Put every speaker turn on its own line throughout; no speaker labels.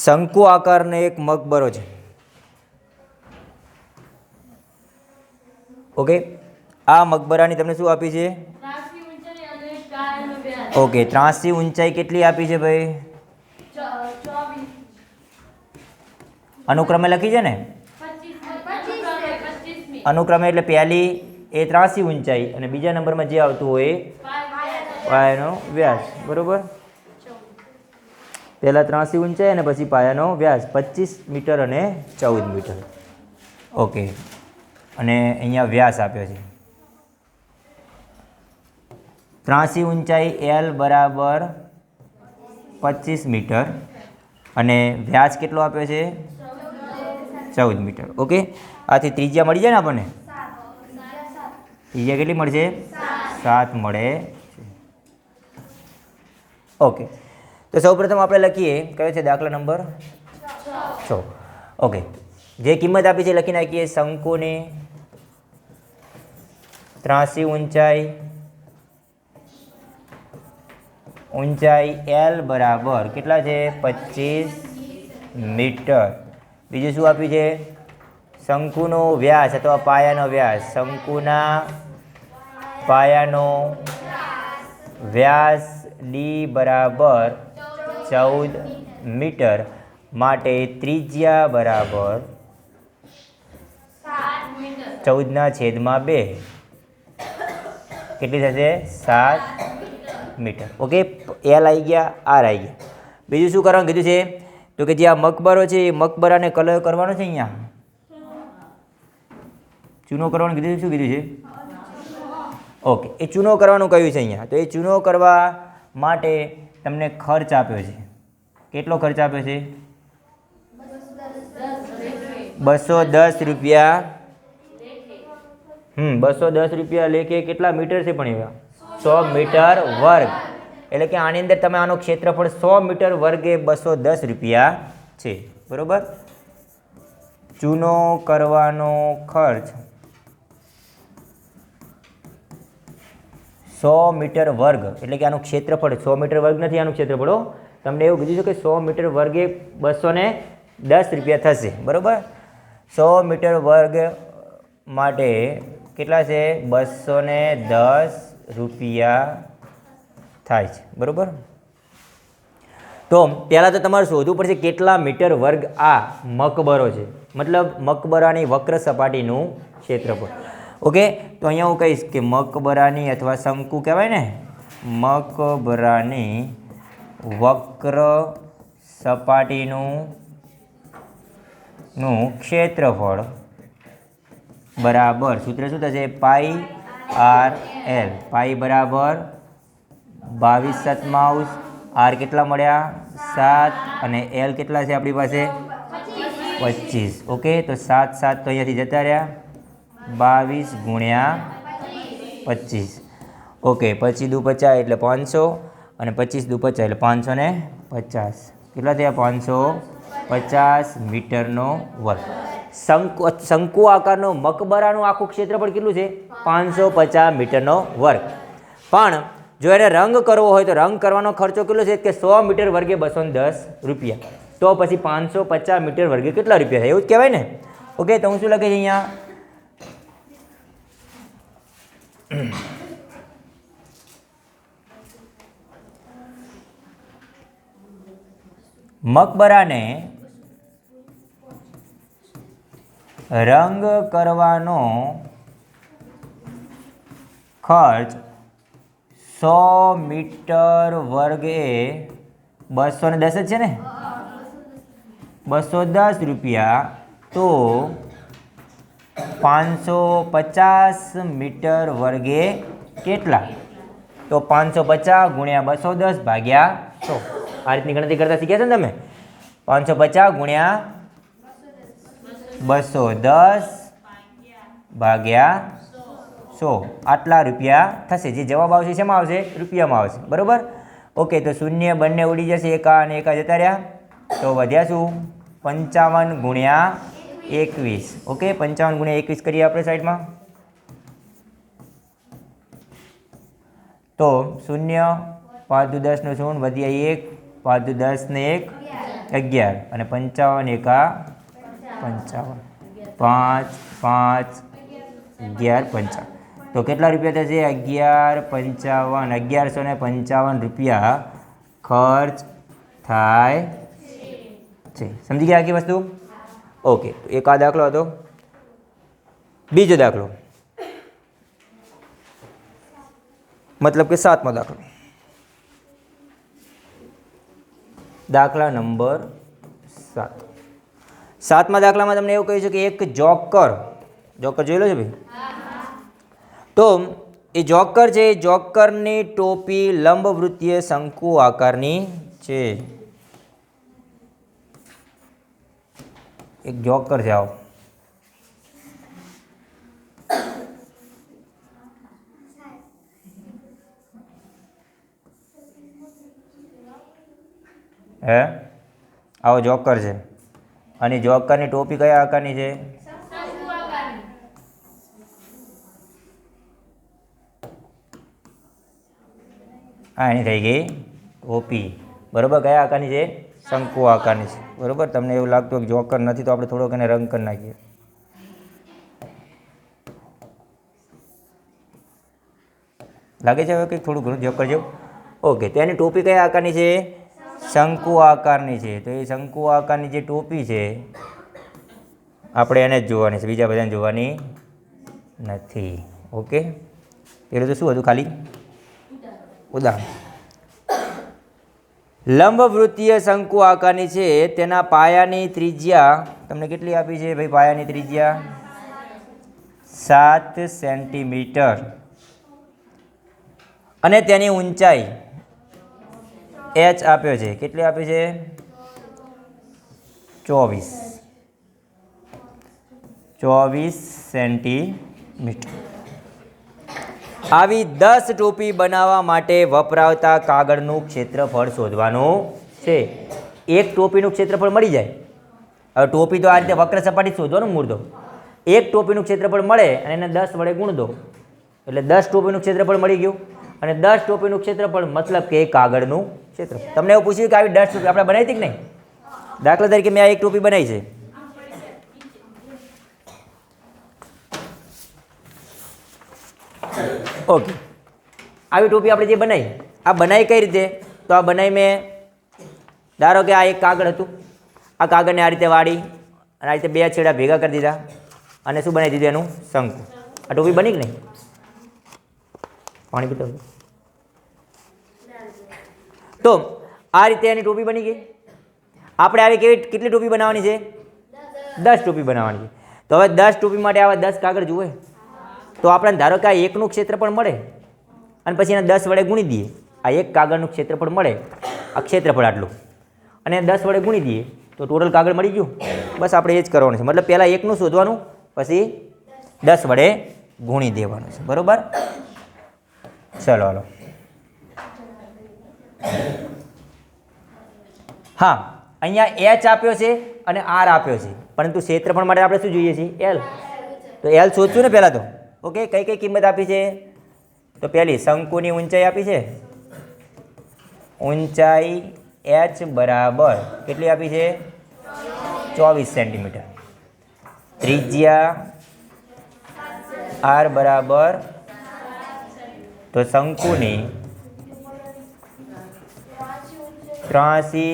શંકુ આકારનો એક મકબરો છે. ઓકે, આ મકબરાની તમને શું આપી છે? ઓકે, ત્રાસી ઊંચાઈ કેટલી આપી છે ભાઈ? અનુક્રમે લખી છે ને? અનુક્રમે એટલે પહેલી એ ત્રાસી ઊંચાઈ અને બીજા નંબરમાં જે આવતું હોય એ પાયાનો વ્યાસ. બરોબર, પહેલા ત્રાસી ઊંચાઈ અને પછી પાયાનો વ્યાસ 25 મીટર અને 14 મીટર. ઓકે, અને અહીંયા વ્યાસ આપ્યો છે. ત્રાસી ઊંચાઈ L બરાબર 25 મીટર અને વ્યાસ કેટલો આપ્યો છે? 14 મીટર. ઓકે, આથી ત્રિજ્યા મળી જાય ને આપણને? ત્રિજ્યા કેટલી મળશે? 7 મળે છે. ઓકે, તો સૌપ્રથમ આપણે લખીએ કયો છે દાખલા નંબર 6. ઓકે, જે કિંમત આપી છે લખી નાખીએ. શંકુની ત્રાસી ઊંચાઈ L બરાબર કેટલા છે? 25 મીટર. બીજું શું આપ્યું છે? શંકુનો વ્યાસ અથવા પાયાનો વ્યાસ. શંકુના પાયાનો વ્યાસ D બરાબર 14 મીટર માટે ત્રિજ્યા બરાબર 14/2 કેટલી થશે? 7 મીટર. ઓકે, L આવી ગયા, R આવી ગયા. બીજું શું કરવાનું કીધું છે? તો કે જે આ મકબરો છે એ મકબરાને કલર કરવાનો છે. અહીંયા ચૂનો કરવાનું કીધું. શું કીધું છે? ઓકે, એ ચૂનો કરવાનું કહ્યું છે અહીંયા. તો એ ચૂનો કરવા માટે તમને ખર્ચ આપ્યો છે. કેટલો ખર્ચ આપ્યો છે? 210 રૂપિયા. 210 રૂપિયા લેખે કેટલા મીટર છે? પણ એવા 100 મીટર વર્ગ. એટલે કે આની અંદર તમે આનો ક્ષેત્રફળ 100 મીટર વર્ગે 210 રૂપિયા છે. બરોબર, ચૂનો કરવાનો ખર્ચ 100 મીટર વર્ગ એટલે કે આનું ક્ષેત્રફળ 100 મીટર વર્ગ નથી, આનું ક્ષેત્રફળ. તમને એવું કીધું છે કે 100 મીટર વર્ગે 210 રૂપિયા થશે. બરોબર, 100 મીટર વર્ગ માટે કેટલા છે? 210 રૂપિયા થાય છે. બરોબર, તો પહેલાં તો તમારે શોધવું પડશે કેટલા મીટર વર્ગ આ મકબરો છે, મતલબ મકબરાની વક્ર સપાટીનું ક્ષેત્રફળ. ઓકે, તો અહીંયા હું કહીશ કે મકબરાની અથવા શંકુ કહેવાય ને, મકબરાની વક્ર સપાટીનું ક્ષેત્રફળ બરાબર સૂત્ર શું થશે? પાઈ RL. પાઈ બરાબર 22/7. R કેટલા મળ્યા? 7 અને L કેટલા છે આપણી પાસે? 25. ઓકે, તો 7 7 તો અહીંયાથી જતા રહ્યા. 22 ગુણ્યા 25. ઓકે, 25 દુ 50 એટલે 500 અને 25 દુ 50 એટલે 550. કેટલા થયા? 550 મીટરનો વર્ગ. શંકુ આકારનો મકબરાનું આખું ક્ષેત્રફળ કેટલું છે? 550 મીટરનો વર્ગ. પણ જો એને રંગ કરવો હોય તો રંગ કરવાનો ખર્ચો કેટલો છે? કે 100 મીટર વર્ગે 210 રૂપિયા. તો પછી 550 મીટર વર્ગે કેટલા રૂપિયા થાય? એવું જ કહેવાય ને. ઓકે, તો હું શું લખીશ અહીંયા? મકબરાને રંગ કરવાનો ખર્ચ 100 મીટર વર્ગે 210 જ છે ને? 210 રૂપિયા. તો 550 મીટર વર્ગે કેટલા? તો 550 ગુણ્યા 210 ભાગ્યા 100. આ રીતની ગણતરી કરતા શીખ્યા છે ને તમે? 550 ગુણ્યા 210 ભાગ્યા 100 આટલા રૂપિયા થશે. જે જવાબ આવશે શેમાં આવશે? રૂપિયામાં આવશે. બરાબર, ઓકે, તો શૂન્ય બંને ઉડી જશે. એકા અને એકા જતા રહ્યા. તો વધ્યા શું? 55 ગુણ્યા 21. ઓકે, 55 ગુણ્યા 21 કરીએ આપણે સાઈડમાં. તો 0 5 દુ 10 નો 0 વધ્યા 1 5 દુ 10 ને 1 11 અને 55 એકા 55, 5 5 11 55. તો કેટલા રૂપિયા થશે? 1155 રૂપિયા ખર્ચ થાય છે. સમજી ગયા આખી વસ્તુ? ઓકે, તો એક આ દાખલો હતો. બીજો દાખલો, મતલબ કે 7મો દાખલો. દાખલા નંબર 7. 7મા દાખલામાં તમને એવું કહ્યું છે કે એક જોકર જોઈ લો છો ભાઈ. તો એ જોકર છે, એ જોકરની ટોપી લંબવૃત્તીય શંકુ આકારની છે. એક જોકર છે આવો. આવો જોકર છે અને જોકરની ટોપી કયા આકારની છે? હા, એની થઈ ગઈ ટોપી. બરોબર, કયા આકારની છે? શંકુ આકારની છે. બરોબર, તમને એવું લાગતું કે જોકર નથી તો આપણે થોડોક એને રંગ કરી નાખીએ. લાગે છે હવે કંઈક થોડું ઘણું જોકર જેવું? ઓકે, તો એની ટોપી કયા આકારની છે? શંકુ આકારની છે. તો એ શંકુ આકારની જે ટોપી છે આપણે એને જ જોવાની છે, બીજા બધાને જોવાની નથી. ઓકે, પેલું તો શું હતું? ખાલી ઉદાહરણ. લંબવૃત્તીય શંકુ આકારની છે. તેના પાયાની ત્રિજ્યા તમને કેટલી આપી છે ભાઈ? પાયાની ત્રિજ્યા 7 સેન્ટીમીટર અને તેની ઊંચાઈ h આપ્યો છે. કેટલી આપી છે? 24 સેન્ટીમીટર. આવી 10 ટોપી બનાવવા માટે વપરાતા કાગળનું ક્ષેત્રફળ શોધવાનું છે. એક ટોપીનું ક્ષેત્રફળ મળી જાય. હવે ટોપી તો આ રીતે વક્ર સપાટી શોધવાનું મૂળ તો. એક ટોપીનું ક્ષેત્રફળ મળે અને એને 10 વડે ગુણ દો એટલે 10 ટોપીનું ક્ષેત્રફળ મળી ગયું. અને 10 ટોપીનું ક્ષેત્રફળ મતલબ કે કાગળનું ક્ષેત્રફળ. તમને એવું પૂછ્યું કે આવી 10 ટોપી આપણે બનાવી હતી કે નહીં? દાખલા તરીકે મેં આ એક ટોપી બનાવી છે. ઓકે, આવી ટોપી આપણે જે બનાવી, આ બનાવી કઈ રીતે? તો આ બનાવી મેં, ધારો કે આ એક કાગળ હતું, આ કાગળને આ રીતે વાળી અને આ રીતે બે છેડા ભેગા કરી દીધા અને શું બનાવી દીધું? એનું શંકુ. આ ટોપી બની કે નહીં? પાણી પીતો. તો આ રીતે એની ટોપી બની ગઈ. આપણે આવી કેટલી ટોપી બનાવવાની છે? 10 ટોપી બનાવવાની છે. તો હવે 10 ટોપી માટે આવા 10 કાગળ જોઈએ તો આપણે ધારો કે આ એકનું ક્ષેત્રફળ મળે અને પછી એને 10 વડે ગુણી દઈએ. આ એક કાગળનું ક્ષેત્રફળ મળે, આ ક્ષેત્રફળ આટલું, અને 10 વડે ગુણી દઈએ તો ટોટલ કાગળ મળી ગયું. બસ આપણે એ જ કરવાનું છે. મતલબ પહેલાં એકનું શોધવાનું, પછી 10 વડે ગુણી દેવાનું છે. બરાબર? ચલો હાલો. હા, અહીંયા h આપ્યો છે અને r આપ્યો છે, પરંતુ ક્ષેત્રફળ માટે આપણે શું જોઈએ છે? l. તો l શોધશું ને પહેલાં તો. ઓકે, કઈ કઈ કિંમત આપી છે? તો પહેલી શંકુની ઊંચાઈ આપી છે. ઊંચાઈ h બરાબર કેટલી આપી છે? 24 સેન્ટીમીટર. ત્રિજ્યા r બરાબર, તો શંકુની 83,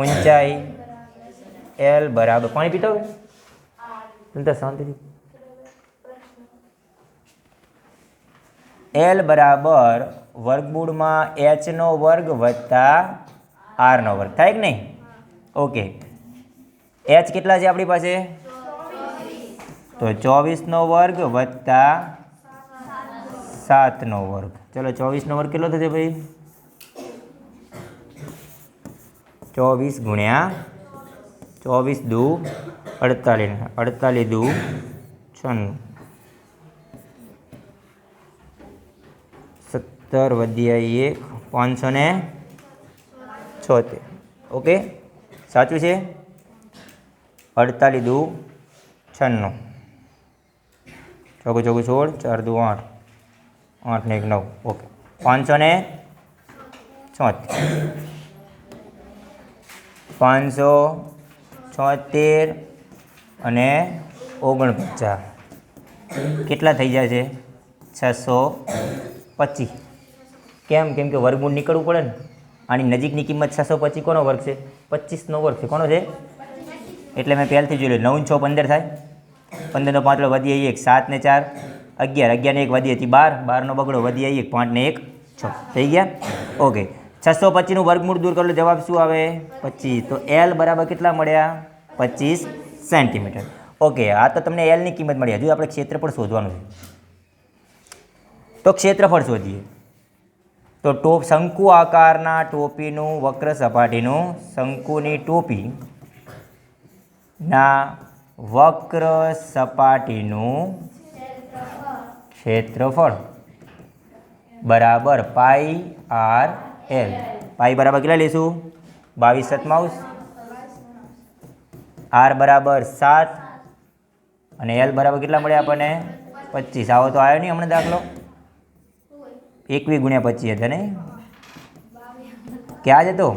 ઊંચાઈ l બરાબર, પાણી પીતો શાંતિથી, l બરાબર વર્ગમૂળમાં h નો વર્ગ વત્તા r નો વર્ગ થાય કે નહીં? ઓકે, h કેટલા છે આપણી પાસે? તો 24 નો વર્ગ વત્તા 7 નો વર્ગ. ચલો 24 નો વર્ગ કેટલો થશે ભાઈ? 24 ગુણ્યા 24 દુ 48, 48 દુ 96, 17 વધી 1 576. ઓકે, સાચું છે? 48 દુ 96, ચોગું 16, 4 દુ 8, 8 ને 1 9. ઓકે, 576. 576 અને 49 કેટલા થઈ જાય છે? 625. કેમ? કેમ કે વર્ગમૂળ નીકળવું પડે ને. આની નજીકની કિંમત 625 કોનો વર્ગ છે? 25નો વર્ગ છે. કોનો છે? એટલે મેં પહેલથી જોઈ લો. 9 6 15 થાય. 15 નો 5 વધી 1, 7 ને 4 11, 11 ને 1 વધી હતી 12, 12 નો બગડો વધી 1, 5 ને 1 6 થઈ ગયા. ઓકે, 625 નું વર્ગમૂળ દૂર કરો જવાબ શું આવે? 25. તો એલ બરાબર કેટલા મળ્યા? 25 સેન્ટીમીટર. ઓકે, આ તો તમને એલની કિંમત મળી. હજુ આપણે ક્ષેત્રફળ શોધવાનું છે. તો ક્ષેત્રફળ શોધીએ. તો શંકુ આકારના ટોપીનું વક્ર સપાટીનું શંકુની ટોપી ના વક્ર સપાટીનું ક્ષેત્રફળ બરાબર પાઈ આર એલ. પાઈ બરાબર કેટલા લઈશું? 22/7 આર બરાબર 7 અને એલ બરાબર કેટલા મળ્યા આપણને? 25. આવો તો આવ્યો નહીં હમણાં દાખલો? 21 × 25 હતા ને? ક્યાં જતો?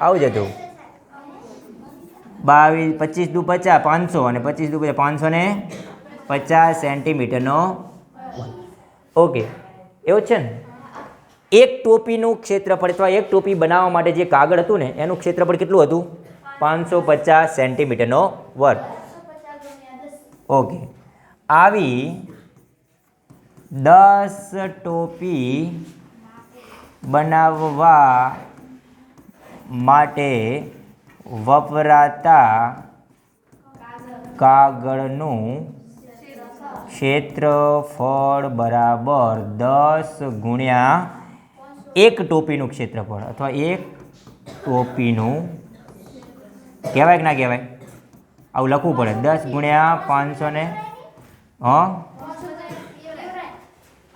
આવું જ હતું. 22 25 દુ 50 500 અને 25 દુ 550 સેન્ટીમીટરનો. ઓકે, એવું જ છે ને? એક ટોપીનું ક્ષેત્રફળ અથવા એક ટોપી બનાવવા માટે જે કાગળ હતું ને એનું ક્ષેત્રફળ કેટલું હતું? 550 સેન્ટીમીટરનો વર્ગ. ઓકે, આવી 10 ટોપી બનાવવા માટે વપરાતા કાગળનું ક્ષેત્રફળ બરાબર 10 ગુણ્યા એક ટોપીનું ક્ષેત્રફળ અથવા એક ટોપીનું કહેવાય કે ના કહેવાય? આવું લખવું પડે. 10 ગુણ્યા 500 ને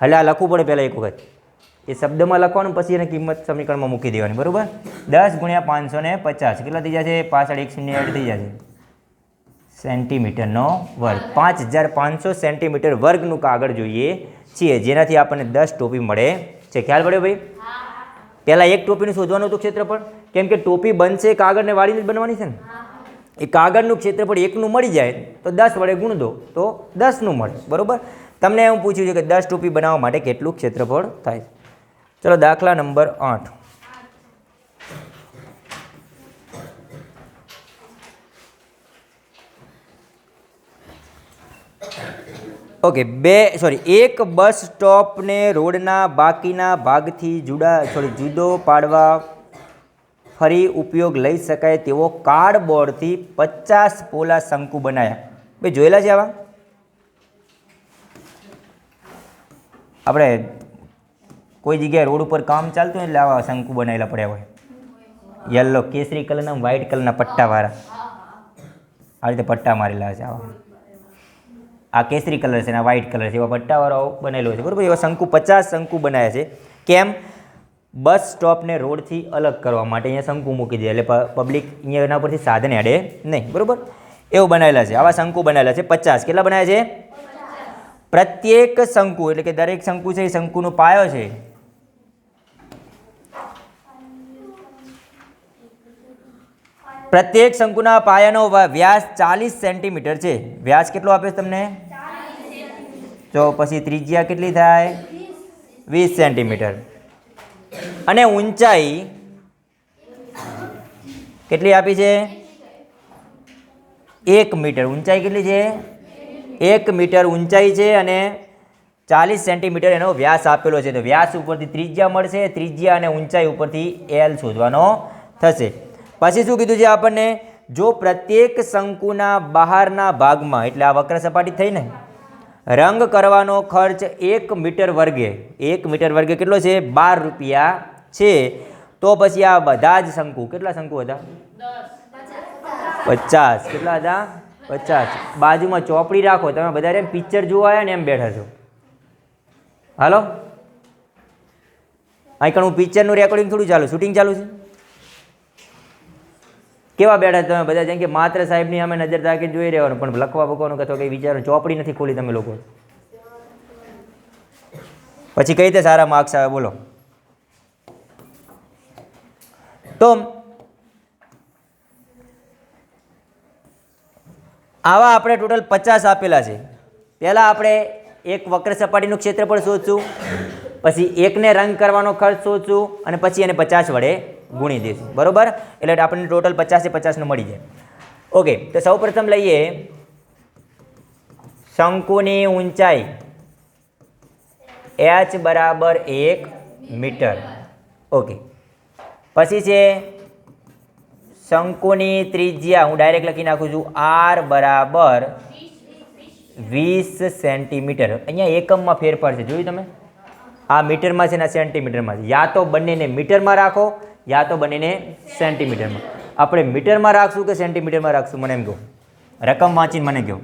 એટલે આ લખવું પડે પહેલાં એક વખત. એ શબ્દમાં લખવાનું પછી એને કિંમત સમીકરણમાં મૂકી દેવાની. બરાબર? 10 ગુણ્યા 550 કેટલા થઈ જશે? પાછળ 1 શૂન્ય એડ થઈ જશે. સેન્ટીમીટરનો વર્ગ. 5500 સેન્ટીમીટર વર્ગનું કાગળ જોઈએ છીએ, જેનાથી આપણને 10 ટોપી મળે છે. ખ્યાલ પડ્યો ભાઈ? પહેલાં એક ટોપીનું શોધવાનું હતું ક્ષેત્રફળ. કેમ કે ટોપી બનશે કાગળને વાળીને જ બનવાની છે ને. એ કાગળનું ક્ષેત્રફળ 1નું મળી જાય તો 10 વડે ગુણ દો તો 10નું મળે. બરાબર? તમને એવું પૂછ્યું છે કે 10 ટોપી બનાવવા માટે કેટલું ક્ષેત્રફળ થાય? ચલો દાખલા નંબર 8. ઓકે, એક બસ સ્ટોપને રોડના બાકીના ભાગથી જુદો પાડવા ફરી ઉપયોગ લઈ શકાય તેવો કાર્ડબોર્ડથી 50 પોલા શંકુ બનાવ્યા. ભાઈ જોયેલા છે આવા? આપણે કોઈ જગ્યાએ રોડ ઉપર કામ ચાલતું હોય એટલે આવા શંકુ બનાવેલા પડ્યા હોય. યલો કેસરી કલરના વ્હાઇટ કલરના પટ્ટાવાળા. આ રીતે પટ્ટા મારેલા છે આવા. આ કેસરી કલર છે ને આ વ્હાઇટ કલર છે, એવા પટ્ટાવાળો બનેલો છે. બરાબર? એવા શંકુ 50 શંકુ બનાવ્યા છે. કેમ? બસ સ્ટોપને રોડથી અલગ કરવા માટે અહીંયા શંકુ મૂકી દે એટલે પબ્લિક અહીંયા એના પરથી સાધન અડે નહીં. બરાબર? એવું બનાવેલા છે. આવા શંકુ બનાવેલા છે 50. કેટલા બનાવ્યા છે? પ્રત્યેક શંકુ એટલે કે દરેક શંકુ છે એ શંકુનો પાયો છે પ્રત્યેક શંકુના પાયાનો વ્યાસ 40 સેન્ટીમીટર છે. વ્યાસ કેટલો આપે છે તમને? તો પછી ત્રિજ્યા કેટલી થાય? 20 સેન્ટીમીટર. અને ઊંચાઈ કેટલી આપી છે? 1 મીટર. ઊંચાઈ કેટલી છે? 1 મીટર ઊંચાઈ છે અને 40 સેન્ટીમીટર એનો વ્યાસ આપેલો છે. તો વ્યાસ ઉપરથી ત્રિજ્યા મળશે. ત્રિજ્યા અને ઊંચાઈ ઉપરથી એલ શોધવાનો થશે. પછી શું કીધું છે આપણને? જો પ્રત્યેક શંકુના બહારના ભાગમાં એટલે આ વક્ર સપાટી થઈ ને રંગ કરવાનો ખર્ચ 1 મીટર વર્ગે 1 મીટર વર્ગે કેટલો છે? 12 રૂપિયા છે. તો પછી આ બધા જ શંકુ કેટલા શંકુ હતા? 50. કેટલા હતા? 50. બાજુમાં ચોપડી રાખો. તમે બધા એમ પિક્ચર જોવા આવ્યા ને એમ બેઠા છો. હાલો, અહીં કણ હું પિક્ચરનું રેકોર્ડિંગ થોડું ચાલુ, શૂટિંગ ચાલુ છે. કેવા બેઠા તમે બધા? જેમ કે માત્ર સાહેબની અમે નજર તાકી જોઈ રહેવાનું, પણ લખવા બખવાનું અથવા કંઈ વિચારો ચોપડી નથી ખોલી તમે લોકો. પછી કઈ રીતે સારા માર્ક્સ આવે બોલો? તો આવા આપણે ટોટલ 50 આપેલા છે. પહેલાં આપણે એક વક્ર સપાટીનું ક્ષેત્રફળ શોધશું, પછી એકને રંગ કરવાનો ખર્ચ શોધશું અને પછી એને 50 વડે ગુણી દઈશું. બરાબર? એટલે આપણને ટોટલ 50 એ 50નું મળી જાય. ઓકે, તો સૌ પ્રથમ લઈએ શંકુની ઊંચાઈ h બરાબર 1 મીટર. ઓકે, પછી છે શંકુની ત્રિજ્યા, હું ડાયરેક્ટ લખી નાખું છું, r બરાબર 20 સેન્ટીમીટર. અહીંયા એકમમાં ફેરફાર છે, જોયું તમે? આ મીટરમાં છે ને સેન્ટીમીટરમાં છે. યા તો બંનેને મીટરમાં રાખો યા તો બંનેને સેન્ટીમીટરમાં. આપણે મીટરમાં રાખશું કે સેન્ટીમીટરમાં રાખશું મને એમ કહો, રકમ વાંચીને મને કહો.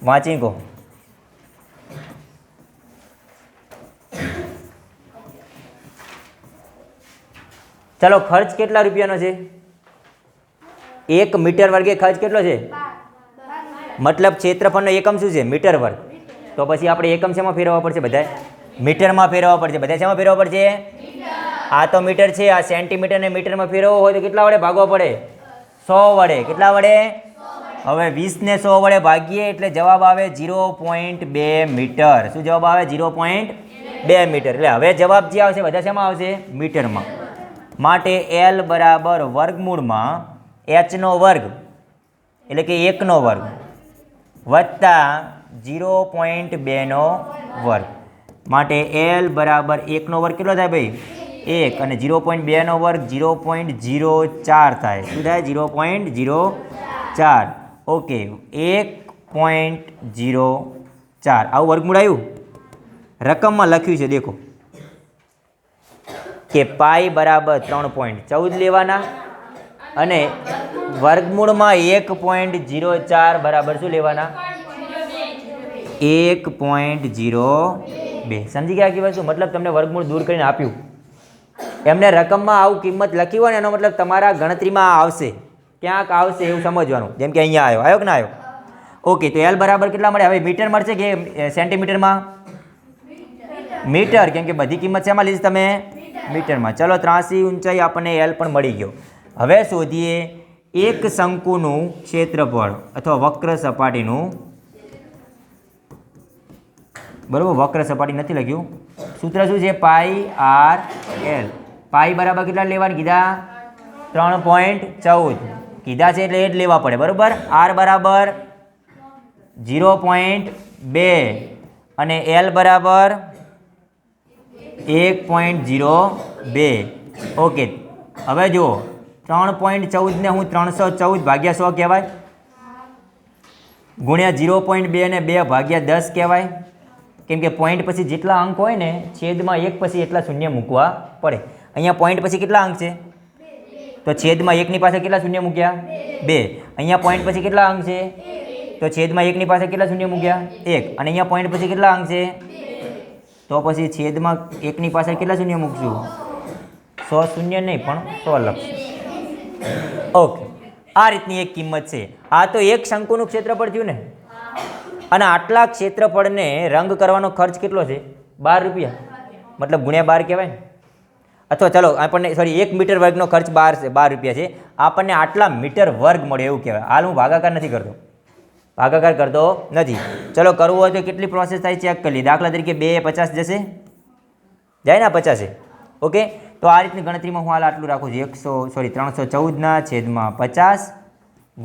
વાંચી કહો. ચલો, ખર્ચ કેટલા રૂપિયાનો છે? 1 મીટર વર્ગે ખર્ચ કેટલો છે? મતલબ ક્ષેત્રફળનો એકમ શું છે? મીટર વર્ગ. તો પછી આપણે એકમ શેમાં ફેરવવા પડશે? બધાય મીટરમાં ફેરવવા પડશે. બધા શેમાં ફેરવવા પડશે? આ તો મીટર છે, આ સેન્ટીમીટરને મીટરમાં ફેરવવો હોય તો કેટલા વડે ભાગવા પડે? 100 વડે. કેટલા વડે? હવે 20 ને 100 વડે ભાગીએ એટલે જવાબ આવે 0.2 મીટર. શું જવાબ આવે? 0.2 મીટર. એટલે હવે જવાબ જે આવશે બધા શેમાં આવશે? મીટરમાં. માટે L બરાબર વર્ગમૂળમાં h નો વર્ગ એટલે કે 1 નો વર્ગ વત્તા 0.2 નો વર્ગ. માટે L બરાબર 1 નો વર્ગ કેટલો થાય ભાઈ? 1 અને 0.2 નો વર્ગ 0.04 થાય. શું થાય? 0.04. ઓકે, 1.04 આવું વર્ગમૂળ આવ્યું. રકમમાં લખ્યું છે દેખો કે પાઈ બરાબર 3.14 લેવાના અને વર્ગમૂળમાં 1.04 બરાબર શું લેવાના? 1.02. સમજી ગયા કે વસ્તુ? મતલબ તમને વર્ગમૂળ દૂર કરીને આપ્યું, એમને રકમમાં આવું કિંમત લખી હોય ને એનો મતલબ તમારા ગણતરીમાં આવશે, ક્યાંક આવશે એવું સમજવાનું. જેમ કે અહીંયા આવ્યો કે ના આવ્યો? ઓકે, તો L બરાબર કેટલા મળે? હવે મીટર મળશે કે સેન્ટીમીટરમાં? મીટર, કેમ કે બધી કિંમત શેમાં લીધી તમે? મીટરમાં. ચલો, ત્રાસી ઊંચાઈ આપણને L પણ મળી ગયો. હવે શોધીએ એક શંકુનું ક્ષેત્રફળ અથવા વક્ર સપાટીનું. બરાબર, વક્ર સપાટી નથી લખ્યું. સૂત્ર શું છે? પાઈ આર એલ. પાઈ બરાબર કેટલા લેવાની કીધા? 3.14 કીધા છે એટલે એ જ લેવા પડે. બરાબર. આર બરાબર 0.2 અને એલ બરાબર 1.02. ઓકે, હવે જુઓ 3.14 ને હું 314 ભાગ્યા 100 કહેવાય, ગુણ્યા 0.2 ને 2 ભાગ્યા 10 કહેવાય. કેમ કે પોઈન્ટ પછી જેટલા અંક હોય ને છેદમાં 1 પછી એટલા શૂન્ય મૂકવા પડે. અહીંયા પોઈન્ટ પછી કેટલા અંક છે? તો છેદમાં 1 ની પાસે કેટલા શૂન્ય મૂક્યા? 2. અહીંયા પોઈન્ટ પછી કેટલા અંક છે? તો છેદમાં 1 ની પાસે કેટલા શૂન્ય મૂક્યા? 1. અને અહીંયા પોઈન્ટ પછી કેટલા અંક છે? તો પછી છેદમાં 1 ની પાસે કેટલા શૂન્ય મૂકશું? 100 શૂન્ય નહીં પણ 100 લખશું. ઓકે, આ રીતની એક કિંમત છે. આ તો એક શંકુનું ક્ષેત્રફળ થયું ને, અને આટલા ક્ષેત્રફળને રંગ કરવાનો ખર્ચ કેટલો છે? 12 રૂપિયા. મતલબ ગુણ્યા 12 કહેવાય ને. અથવા ચલો આપણને સોરી 1 મીટર વર્ગનો ખર્ચ 12 રૂપિયા છે. આપણને આટલા મીટર વર્ગ મળે એવું કહેવાય. હાલ હું ભાગાકાર નથી કરતો, ભાગાકાર કરતો નથી. ચલો, કરવું હોય તો કેટલી પ્રોસેસ થાય ચેક કરી લઈએ. દાખલા તરીકે 2 એ 50 જશે, જાય ને 50. ઓકે, તો આ રીતની ગણતરીમાં હું હાલ આટલું રાખું છું. 314/50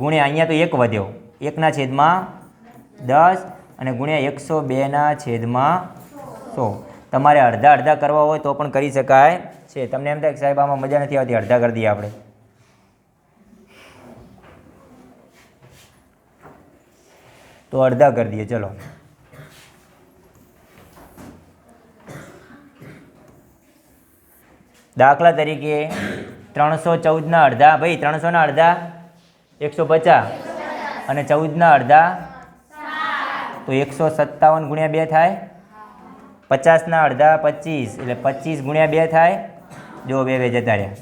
ગુણ્યા અહીંયા તો 1 વધ્યો, 1/10 અને ગુણ્યા 102/100. તમારે અડધા અડધા કરવા હોય તો પણ કરી શકાય છે. તમને એમ થાય કે સાહેબ આમાં મજા નથી આવતી, અડધા કરી દઈએ આપણે. તો અડધા કરી દઈએ. ચલો, દાખલા તરીકે 314 અડધા, ભાઈ 300 અડધા 150 અને 14 અડધા તો 157 ગુણ્યા 2 થાય. 50 અડધા 25 એટલે 25 ગુણ્યા 2 થાય. જો 2 જતા રહ્યા.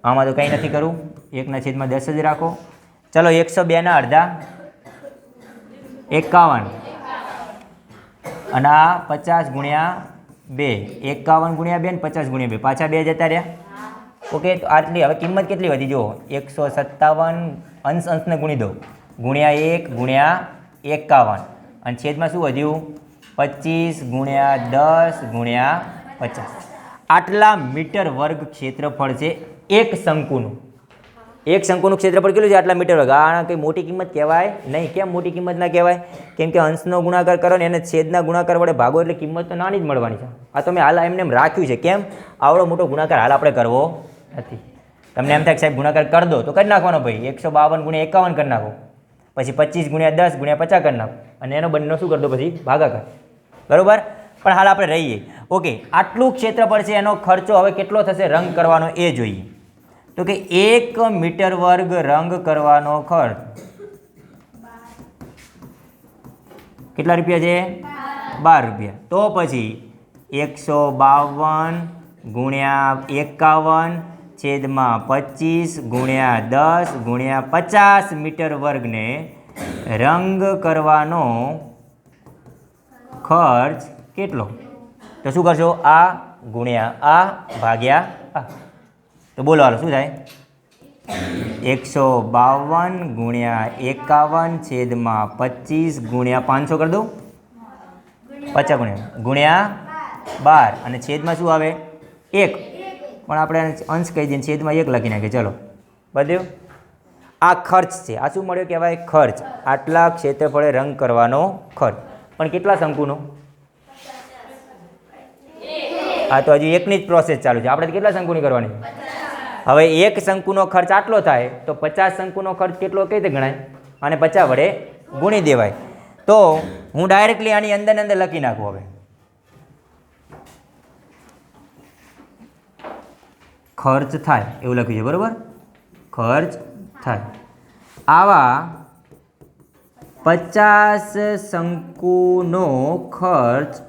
આમાં તો કંઈ નથી કરવું, 1/10 જ રાખો. ચલો, 102 અડધા 51 અને આ 50 ગુણ્યા 2 51 ગુણ્યા 2 ને 50 ગુણ્યા 2 પાછા 2 જતા રહ્યા ઓકે તો આટલી હવે કિંમત કેટલી વધી જુઓ 157 અંશને ગુણી દો ગુણ્યા 1 ગુણ્યા 51 અને છેદમાં શું વધ્યું 25 ગુણ્યા 10 ગુણ્યા 50 આટલા મીટર વર્ગ ક્ષેત્રફળ છે એક શંકુનું ક્ષેત્રફળ કેટલું છે આટલા મીટર વર્ગ આ કંઈ મોટી કિંમત કહેવાય નહીં કેમ મોટી કિંમત ના કહેવાય કેમ કે અંશનો ગુણાકાર કરો ને એને છેદના ગુણાકાર વડે ભાગો એટલે કિંમત તો નાની જ મળવાની છે આ તો મેં હાલ એમને એમ રાખ્યું છે કેમ આવડો મોટો ગુણાકાર હાલ આપણે કરવો નથી તમને એમ થાય કે સાહેબ ગુણાકાર કરી દો તો કરી નાખવાનો ભાઈ 152 ગુણ્યા 51 કરી નાખો પછી 25 ગુણ્યા 10 ગુણ્યા 50 કરી નાખો અને એનો બંનેનો શું કરી દો પછી ભાગાકાર બરાબર પણ હાલ આપણે રહીએ ઓકે આટલું ક્ષેત્રફળ છે એનો ખર્ચો હવે કેટલો થશે રંગ કરવાનો એ જોઈએ તો કે 1 મીટર વર્ગ રંગ કરવાનો ખર્ચ કેટલા રૂપિયા છે 12 રૂપિયા તો પછી 152 ગુણ્યા 51 છેદમાં 25 ગુણ્યા 10 ગુણ્યા 50 મીટર વર્ગને રંગ કરવાનો ખર્ચ કેટલો તો શું કરશો આ ગુણ્યા આ ભાગ્યા આ તો બોલો હાલો શું થાય 152 ગુણ્યા 51 છેદમાં 25 ગુણ્યા 500 કરી દઉં 50 ગુણ્યા 12 અને છેદમાં શું આવે 1 પણ આપણે અંશ કહી દઈએ છેદમાં 1 લખી નાખીએ ચલો બધું આ ખર્ચ છે આ શું મળ્યો કહેવાય ખર્ચ આટલા ક્ષેત્રફળે રંગ કરવાનો ખર્ચ પણ કેટલા શંકુનો આ તો હજી એકની જ પ્રોસેસ ચાલુ છે આપણે કેટલા શંકુની કરવાની હવે એક શંકુનો ખર્ચ આટલો થાય તો 50 શંકુનો ખર્ચ કેટલો કઈ રીતે ગણાય અને 50 વડે ગુણી દેવાય તો હું ડાયરેક્ટલી આની અંદર લખી નાખું હવે ખર્ચ થાય એવું લખ્યું છે બરાબર ખર્ચ થાય આવા 50 શંકુનો ખર્ચ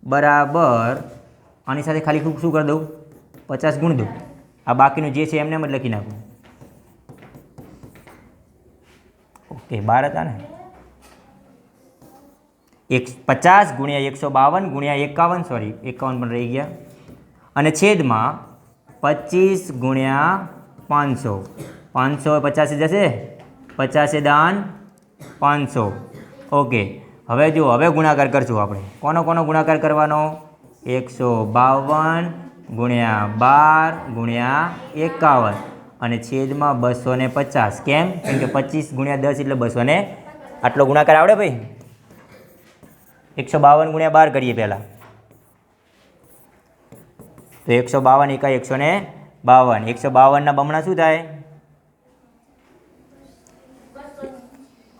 બરાબર આની સાથે ખાલી શું કરી દઉં 50 ગુણ દઉં આ બાકીનું જે છે એમને એમ જ લખી નાખું ઓકે 12 હતા ને 50 ગુણ્યા 152 ગુણ્યા 51 સોરી 51 પણ રહી ગયા અને છેદમાં 25 ગુણ્યા 500 550 જશે 50 દાન 500 ઓકે હવે જો હવે ગુણાકાર કરશું આપણે કોનો ગુણાકાર કરવાનો 152 ગુણ્યા 12 ગુણ્યા 51 અને છેદમાં 250 કેમ કેમ કે 25 ગુણ્યા 10 એટલે 200 ને આટલો ગુણાકાર આવડે ભાઈ 152 ગુણ્યા 12 કરીએ પહેલાં તો 152 એકા 152 152 બમણા શું થાય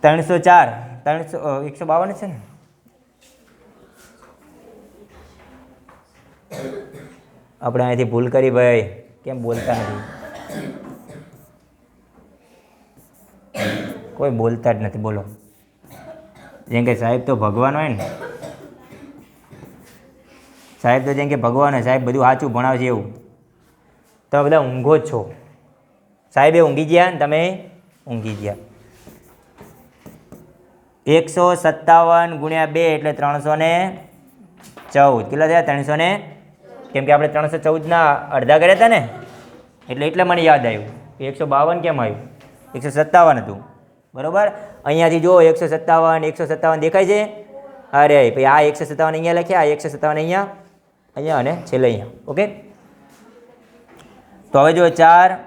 304 152 છે ને આપણે અહીંથી ભૂલ કરી ભાઈ કેમ બોલતા નથી કોઈ બોલતા જ નથી બોલો જેમ કે સાહેબ તો ભગવાન હોય ને સાહેબ તો જેમ કે ભગવાન હોય સાહેબ બધું સાચું ભણાવશે એવું તમે બધા ઊંઘો જ છો સાહેબે ઊંઘી ગયા ને તમે ઊંઘી ગયા 157 ગુણ્યા 2 એટલે 314 કેટલા થયા 300 ને કેમ કે આપણે 314 અડધા કર્યા હતા ને એટલે મને યાદ આવ્યું કે 152 કેમ આવ્યું 157 હતું બરાબર અહીંયાથી જો 157 દેખાય છે અરે ભાઈ આ 157 અહીંયા લખ્યા આ 157 અહીંયા અને છેલ્લે અહીંયા ઓકે તો હવે જો 4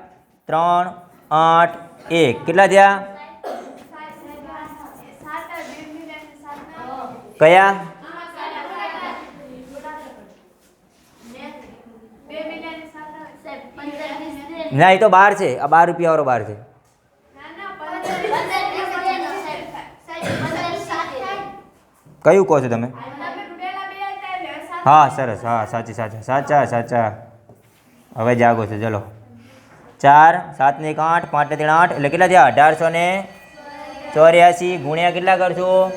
3 8 1 કેટલા થયા કયા ના એ તો 12 છે આ 12 રૂપિયા વાળો 12 છે કયું કહો છો તમે હા સરસ હા સાચા હવે જાગો છો ચલો 4 7 ને 1 8 5 ને 3 8 એટલે કેટલા થયા 1884 ગુણ્યા કેટલા કરશો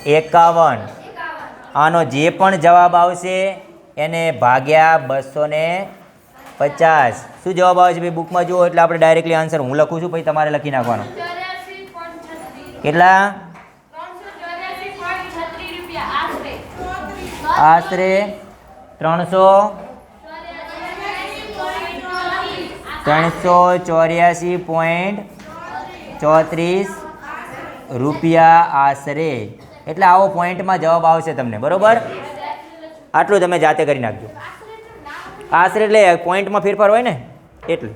51 આનો જે પણ જવાબ આવશે એને ભાગ્યા 250 શું જવાબ આવે છે ભાઈ બુકમાં જુઓ એટલે આપણે ડાયરેક્ટલી આન્સર હું લખું છું પછી તમારે લખી નાખવાનો કેટલા આશરે 384.34 રૂપિયા આશરે. એટલે આવો પોઈન્ટમાં જવાબ આવશે તમને, બરોબર? આટલું તમે જાતે કરી નાખજો. આશરે એટલે પોઈન્ટમાં ફેરફાર હોય ને એટલે.